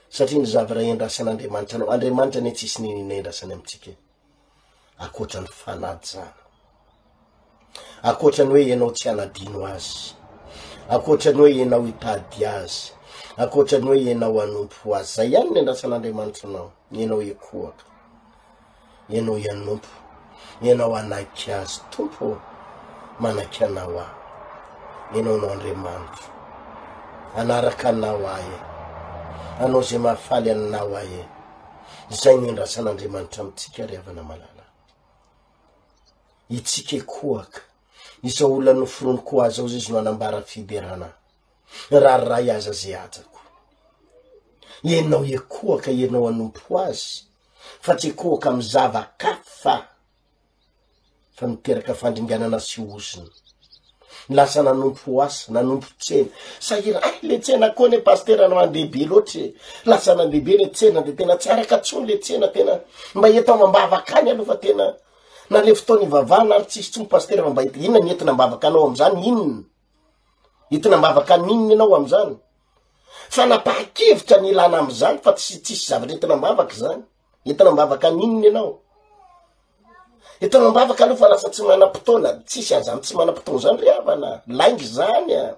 Speaker 2: Satria ny zavatra endrasan'Andriamanitra anao, Andriamanitra ny tsisy niny endrasany amitsika. Akoatra ny fanajana. Akoatra ny hoe ianao tsy anadino azy. Akoatra ny hoe ianao hitady azy. Akoatra ny hoe ianao anompo azy. Zay ihany ny endrasan'Andriamanitra anao. Ianao ekoaka. Ianao ianompo. Ianao anaky azy. Tompo, manaky anao ahy. Ianao no Andriamanitra. Anaraka anao ahy. Anao zay mahafaly anao ahy. Zay ny endrasan'Andriamanitra amitsika ry havana malala. Itsika ekoaka. Isa olona noforonoko azy ao izy no anambara fiderana. Raharay aza zay ajako. Ianao ekoaka, ianao anompo azy. Fa tsy ekoaka amy zavakafa. Fa miteraka fandringanana sy oziny. Lasa nanompo asa, nanompo tsena. Sahira, le tsena koa ne pasteur nandehibe loatra. Lasa nandehibe le tsena de tena tsy araka tsony le tsena tena. Mba etao mambavaka any aloha fa tena. Na le fotoana ivavahana ary tsisy tsony pasteur fa mba inona ny entina mambavaka anao am'izany, inona? Entina mambavaka inona ianao am'izany? Fa napahakevitra ny ilana am'izany fa tsisy zavatra entina mambavaka zany. Entina mambavaka inona ianao? Entina mambavaka aloha fa lasa tsy manam-potoana, tsisy azany tsy manam-potoana zany ry havana, laingy zany a.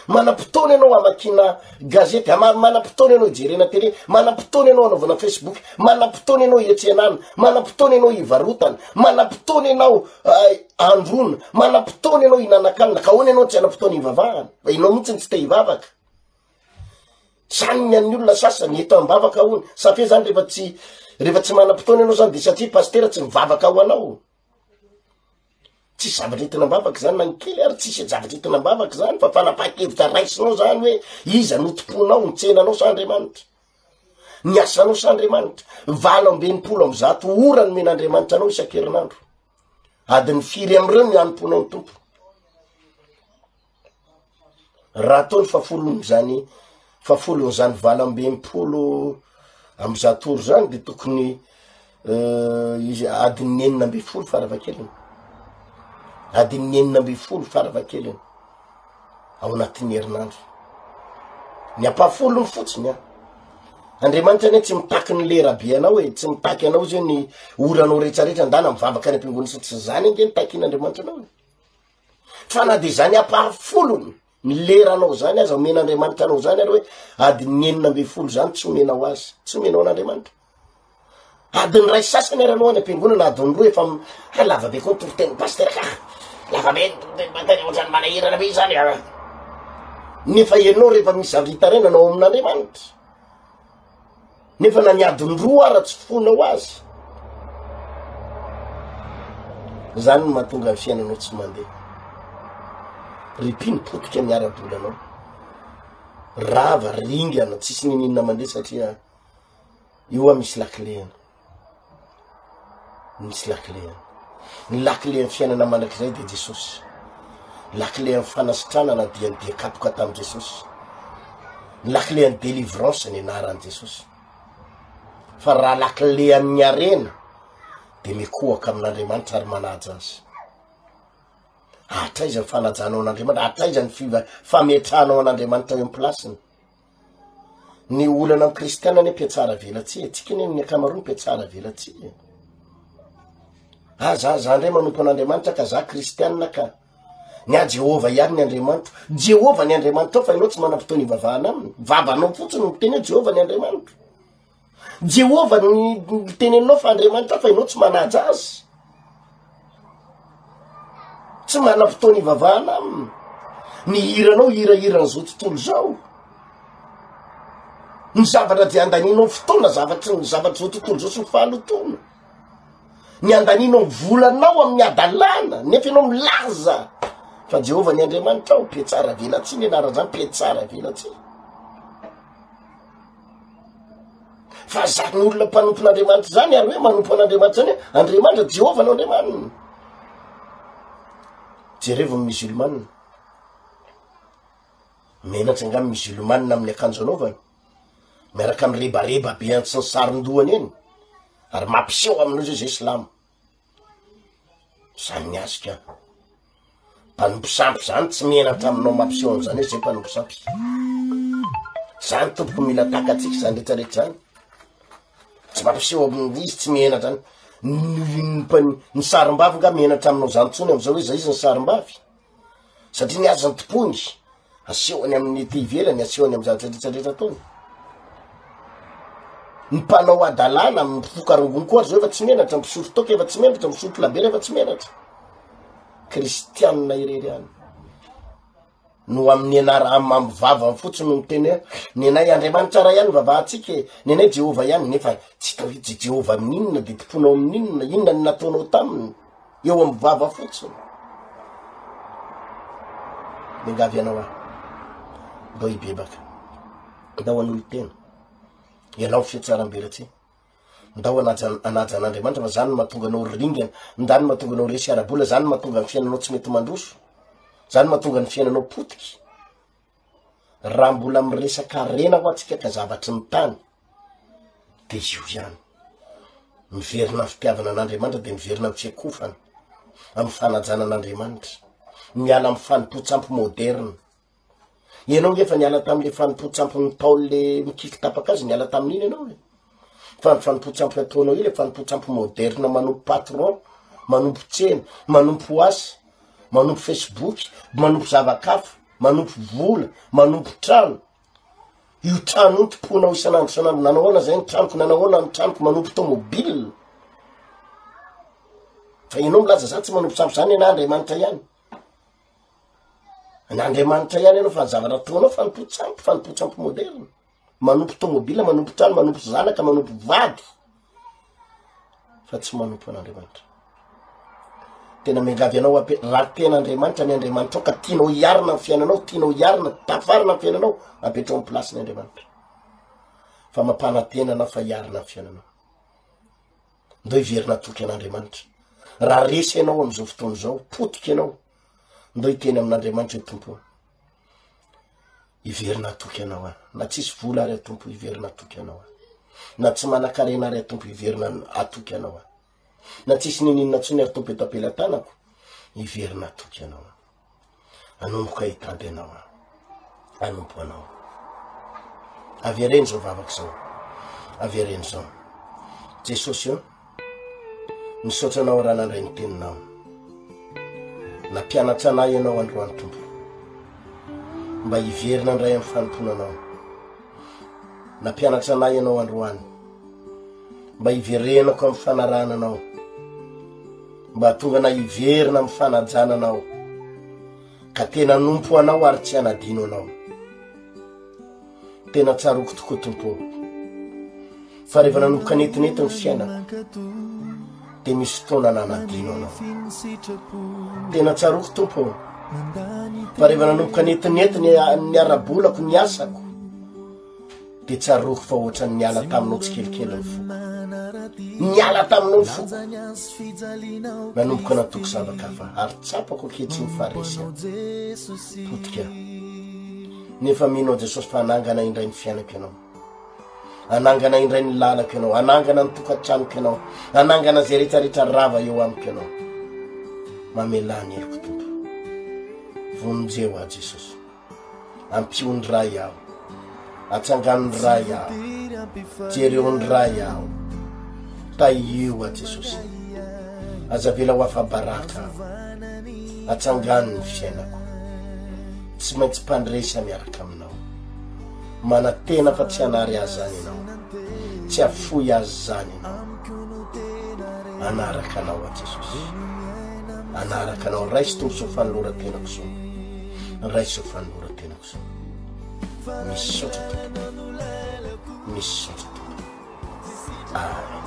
Speaker 2: Manam-potoana ianao amakina gazety, manam-potoana ianao hijerena télé, manam-potoana ianao anaovana Facebook, manam-potoana ianao hiatsenana, manam-potoana ianao hivarotana, manam-potoana ianao androna, manam-potoana ianao hinanakanina, ka ahoana ianao tsy anam-potoana hivavahana, ianao mihitsy tsy te hivavaka. Zany ny an'ny olona sasany eto ambavaka hono, safe zany rehefa tsy manam-potoana ianao zany de satria pasteur tsy mivavaka ho anao. Tsy zavatra entina mivavaka zany na ny kely ary tsisy zavatra entina mivavaka zany fa fanapakevitra raisinao zany hoe iza notomponao, ny tsenanao sa Andriamanitra. Ny asanao sa Andriamanitra. 720 ora no men'Andriamanitra anao isan-kerinandro. Adiny 4 am'ireo no anomponao ny tompo. Raha ataony fafolon'izany 720 am'zato ora zany de tokony adiny 9 farafahakeliny. Adiny 9 farafahakeliny ao anatin'ny herinandro. Ny ampafolony fotsiny a. Andriamanitra ane tsy mitaky ny lera be anao hoe tsy mitaky anao zay ny oranao rehetrarehetra ndana mivavaka any am-piangony satria zany nge nitakin'Andriamanitra anao fa na de zany ampahafolony ny leranao zany aza omen'Andriamanitra anao zany ary hoe adiny 9 zany tsy omenao azy tsy omenao an'Andriamanitra adiny ray sasany ary anao any am-piangony na adiny 2 efa lavabe koa nytoroteny paster ka lavabe nytoroteny ohatrany manahirana be zany nefa ianao rehefa misy zavita reny anao amin'Andriamanitra nefa na niadiny 2 ara tsy fonao azy zany no mahatonga ny fiainanao tsy mandeha ripiny potika miara-bolanao rava ringana tsisy ninina mandeha satria io misy lakilena misy lakilena ny lakileny fiainana mandrakizay de Jesosy lakileny fanasitrana na dia katoka tamin'i Jesosy lakileny délivrance ny anaran'i Jesosy fa raha lakile amin'ny arena de mikohaka amin'Andriamanitra ary manaja azy atraiza ny fanajanao an'Andriamanitra atraiza ny fametranao an'Andriamanitra eo amin'ny plasiny ny olana amin'ny kristiana ne mpiatsara velatsy tsika ne ny akamaroany mpiatsara velatsy za ndray manompo an'Andriamanitra ka za kristianina ka ny Jehova ihany ny Andriamanitra Jehova ny Andriamanitra fa ianao tsy manam-potoana ivavahana aminy vavanao fotsiny ny teny Jehova ny Andriamanitra Jehova ny teneninao fa Andriamanitra fa ianao tsy manaja azy tsy manam-potoana ivavahana aminy ny hiranao hirahirany zao tontolo zao ny zavatra de andaninao fotoana zavatra zao tontolo zao sy ny fahalotona ny andaninao volanao amin'ny adalana nefa ianao milaza fa Jehova ny Andriamanitra ao mpiatsara velatsy ny anarany zany mpiatsara velatsy fa zany olona mpanompon'Andriamanitra zany ary hoe manompo an'Andriamanitra zany Andriamanitra Jehova no Andriamanina jerevy musulmane menatra angamy musulmane amin'ny akanjo anaovany miaraka amin'ny rebareba be antsy ny sarin-dohany eny ary mampiseho aminao zay zay silamo zany ny azy ka mpanompo sampy zany tsy menatra aminao mampiseho am'zany zay mpanompo sampy zany tompoko mila takatsika zany rehetrarehetra zany tsy mampiseho izy tsy menatra zany ny sarim-bavy nga menatra aminao zany tsony am'izao hoe zay izy ny sarim-bavy satria ny azy ny tompony asehoany amin'ny ty ivelany asehoany am'zany rehetrarehetra ataony ny mpanao adalana amin'ny fokarongony koa zao efa tsy menatra mpisotro toka efa tsy menatra misotro labera efa tsy menatra kristianina irery any no amin'ny anara amin'ny vava fotsiny no miteny ny anay Andriamanitra raha ihany vavahatsika ny anay Jehova ihany nefa tsy tao hoe Jehova amin'inona de tomponao amin'inona inona ny nataonao taminy eo amin'ny vava fotsiny mingavy anao ndao ibebaka ndao an'olo tena ianao fiatsaram-belatsy ndao anaja an'Andriamanitra fa zany mahatonga anao ringana ndany mahatonga anao resy arabola zany mahatonga ny fiainanao tsy mety mandroso zany mahatonga ny fiainanao potiky raha mbola miresaka rena ho atsika ka zavatry ny tany de io ihany miverina ny fitiavana an'Andriamanitra de miverina ny fiakofana amin'ny fanajana an'Andriamanitra miala amin'ny fanompo-tsampy moderne ianao efa niala tamin'le fanompo-tsampy ny taolo le mikiky tapaka azy niala tamin'iny ianao fa ny fanompo-tsampy ataonao io le fanompo-tsampy moderne manompo patron manompo tsena manompo asy manompo Facebook manompo zavakafo manompo vola manompo trano io trano io tomponao isanandro nanahoana zay ny tranoko nanahoana ny tranoko manompo tomobile fa ianao milaza zany tsy manompo sampy zany ena Andriamanitra ihany n'Andriamanitra ihany ianao fa ny zavatra ataonao fanompo-tsampy moderne manompo tomobile manompo trano manompo zanaka manompo vady fa tsy manompo an'Andriamanitra tena mingavy anao raha ten'Andriamanitra ny Andriamanitra ka tianao iarina ny fiainanao tianao iarina tafarina ny fiainanao apetrao amin'ny plasiny Andriamanitra fa mampanatenana fa iarina ny fiainanao ndao iverina toky an'Andriamanitra raha resy ianao am'izao fotoana zao potiky ianao ndao iteny amin'Andriamanitra hoe tompo iverina toky anao na tsisy vola ary tompo iverina toky anao na tsy manan-karena ary tompo iverina atoky anao na tsisy ninina tsony ary tompo eto ampelatanako iverina toky anao anomboka hitady anao anompo anao avy areny zao vavaky zao avereny zao Jesosy io misaotra anao raha nandray ny teninao nampianatra anay ianao androany tompo mba hiverina andray amin'ny fanomponanao nampianatra anay ianao androany mba hiverenako amin'ny fanarananao mba tonga na hiverina amin'ny fanajananao ka tena nompo anao ary tsy anadino anao tena tsaroko tokoa tompo fa rehefa nanomboka netinety ny fiainana dia misy fotoana nanadino anao tena tsaroko tompo fa rehefa nanomboka netinety ny arabolako ny asako dia tsaroko fa ohatrany niala taminao tsy kelikely ny foko niala taminao ny foko nanomboka natoko zavakafa ary tsapako akehitriny faresy potika nefa minao Jesosy fa anangana indray ny fiainako ianao anangana indray ny lalako ianao anangana ny tokantranoko ianao anangana zay rehetrarehetra rava eo amiko ianao mamelany eloko tompo vonjeo a Jesosy ampiony ray aho atsangan'ny ray aho jereony ray aho taio a Jesosy azavela ho afabaraka aho atsangan'ny fiainako tsy maintsy mpandresa miaraka aminao mana tena fa tsy anary azy zany ianao tsy afoy azy zany ianao anaraka anao a Jesosy anaraka anao raisy tompo so fanolora-tenako so raisy so fanolora-tenako so misaotra tompo misaotra tompo amen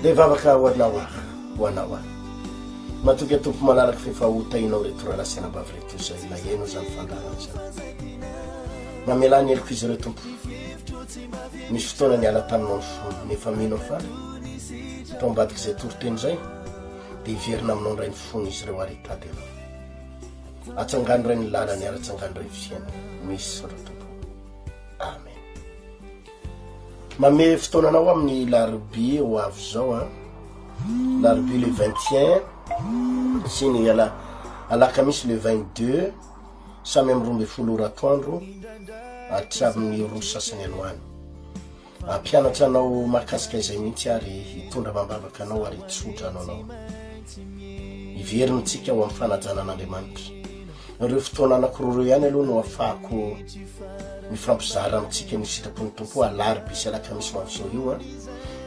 Speaker 2: dia vavaka ho anao matoky tompo malaraky fifahotainao reto raha lasiana bavy reto zay na ianao zany fandarana zany mamelany eloko izy reo tompo misy fotoana niala taminao ny fony nefa minao fa tao ambadiky zay toroteny zay dia hiverina aminao ndray ny fony izy reo ary hitady anao atsangany ray ny lalany ary atsangany ray fiaina misy saotra tompo amen mame fotoananao amin'ny larobia ho avy zao larobia le 21 sy ny alakamisy le 22 samy amin'ny 12 oratoandro hatramin'ny roa sasany aloany ampianatra anao mahakasika izay mihitsy ary hitondra mambavaka anao ary hitsodrano anao iverinitsika ho amin'ny fanajanan'Andriamanitra ireo fotoana anankiroa reo ihany aloha no afahako mifampizara amitsika ny sitrapony tompo alarobia sy alakamisy ho avy zao io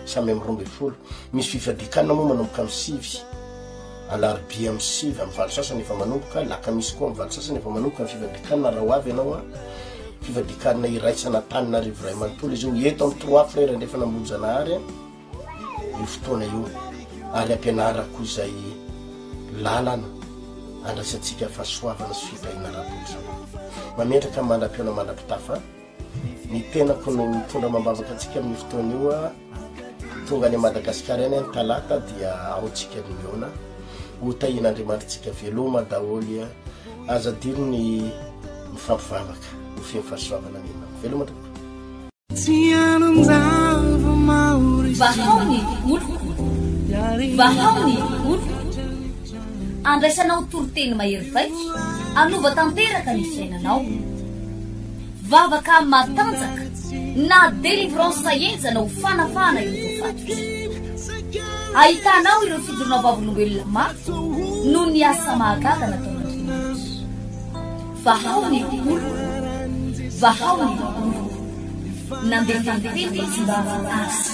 Speaker 2: samy amin'ny 12 misy fifadikanina moa manomboka amin'ny 7 alarobia amin'ny 7 amin'ny valo sasany efa manomboka lakamisy koa amin'ny valo sasany efa manomboka amin'ny fifadikanina raha ho avy ianao fifadikanina iraisana tanina arivo ray manontolo izy io eto amin'ny 3 frère ndefa namonjanahary io fotoana io ary ampianarako izay lalana andraisantsika fahasoavana sy fitahina rahatolo zao mametraka mandram-piona mandram-pitafa ny tenako no mitondra mambavaka antsika amin'ny fotoana io tonga any Madagasikara any talata dia aotsika miona hotahin'Andriamanitra veloma daholy azadiro ny mifampivavaka ho fifahasoavana nina veloma
Speaker 1: vahaony olo andraisanao toroteny mahery vaika anova tanteraka ny fiainanao vavaka matanjaka na délivrance enjana ho fanafana ireo fatotra ahitanao ireo fidorona vavolombelona maro no ny asa mahagaga nataon'Andriamanitra vahaony olo nandeha tantety mba asa